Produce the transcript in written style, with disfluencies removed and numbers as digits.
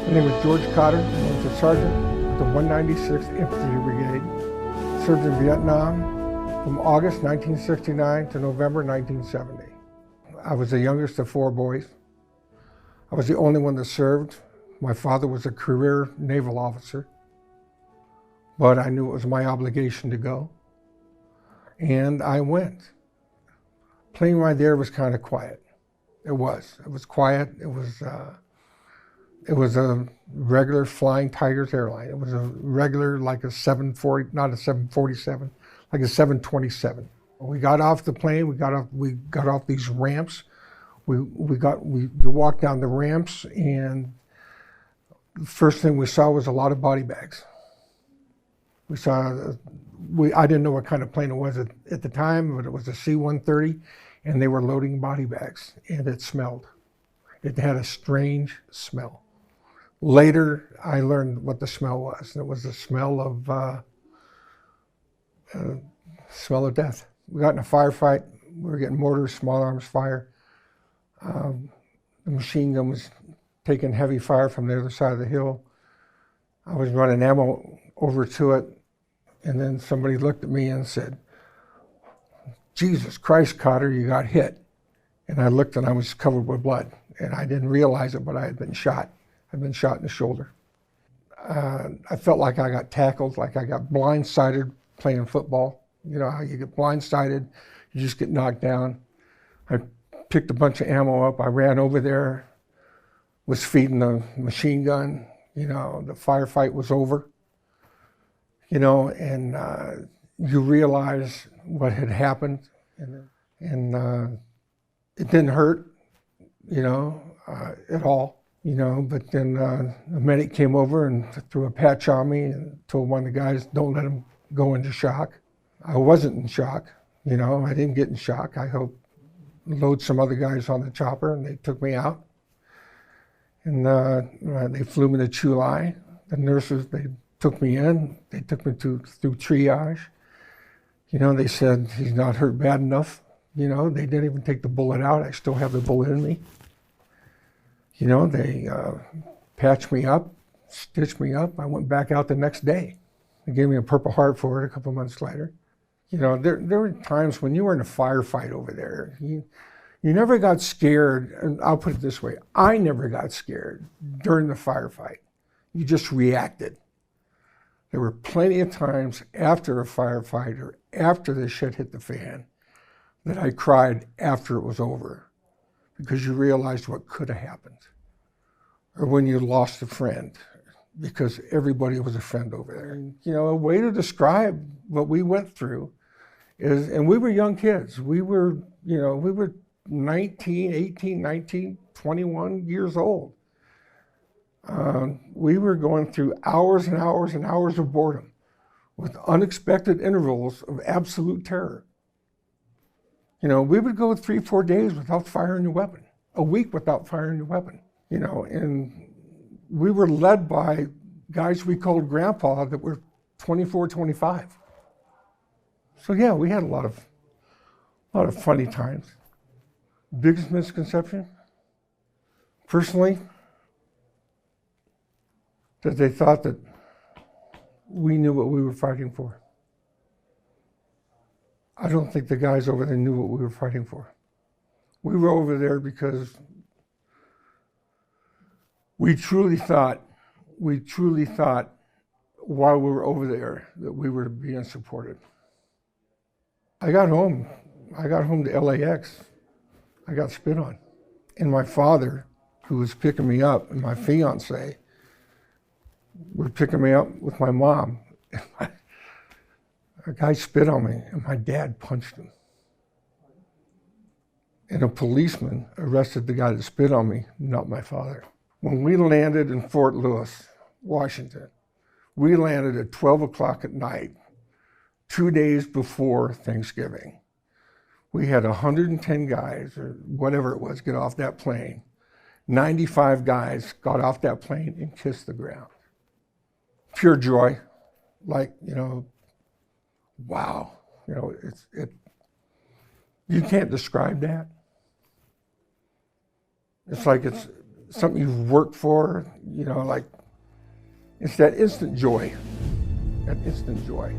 My name is George Cotter. I was a sergeant with the 196th Infantry Brigade. Served in Vietnam from August 1969 to November 1970. I was the youngest of 4 boys. I was the only one that served. My father was a career naval officer, but I knew it was my obligation to go. And I went. Plane ride there was kind of quiet. It was quiet. It was a regular Flying Tigers airline. It was a regular, like a 740, not a 747, like a 727. We got off the plane. We got off these ramps. We walked down the ramps, and the first thing we saw was a lot of body bags. I didn't know what kind of plane it was at the time, but it was a C-130, and they were loading body bags, and it smelled. It had a strange smell. Later, I learned what the smell was. It was the smell of death. We got in a firefight. We were getting mortars, small arms fire. The machine gun was taking heavy fire from the other side of the hill. I was running ammo over to it, and then somebody looked at me and said, "Jesus Christ, Cotter, you got hit." And I looked, and I was covered with blood. And I didn't realize it, but I had been shot. I'd been shot in the shoulder. I felt like I got tackled, like I got blindsided playing football. You know how you get blindsided, you just get knocked down. I picked a bunch of ammo up. I ran over there, was feeding the machine gun. You know, the firefight was over. You know, and you realize what had happened, and it didn't hurt, you know, at all. You know, but then a medic came over and threw a patch on me and told one of the guys, "Don't let him go into shock." I wasn't in shock, you know, I didn't get in shock. I helped load some other guys on the chopper, and they took me out. And they flew me to Chulai. The nurses, they took me in. They took me through triage. You know, they said, "He's not hurt bad enough." You know, they didn't even take the bullet out. I still have the bullet in me. You know, they patched me up, stitched me up. I went back out the next day. They gave me a Purple Heart for it a couple months later. You know, there were times when you were in a firefight over there, you never got scared, and I'll put it this way, I never got scared during the firefight. You just reacted. There were plenty of times after a firefight or after the shit hit the fan that I cried after it was over, because you realized what could have happened. Or when you lost a friend, because everybody was a friend over there. And, you know, a way to describe what we went through is, and we were young kids. We were 19, 18, 19, 21 years old. We were going through hours and hours and hours of boredom with unexpected intervals of absolute terror. You know, we would go 3-4 days without firing a weapon, a week without firing a weapon, you know, and we were led by guys we called Grandpa that were 24, 25. So yeah, we had a lot of funny times. Biggest misconception, personally, that they thought that we knew what we were fighting for. I don't think the guys over there knew what we were fighting for. We were over there because we truly thought while we were over there that we were being supported. I got home to LAX. I got spit on. And my father, who was picking me up, and my fiance were picking me up with my mom. A guy spit on me, and my dad punched him. And a policeman arrested the guy that spit on me, not my father. When we landed in Fort Lewis, Washington, we landed at 12 o'clock at night, 2 days before Thanksgiving. We had 110 guys, or whatever it was, get off that plane. 95 guys got off that plane and kissed the ground. Pure joy, like, you know, wow, you know, you can't describe that. It's like something you've worked for, you know, like, it's that instant joy, that instant joy.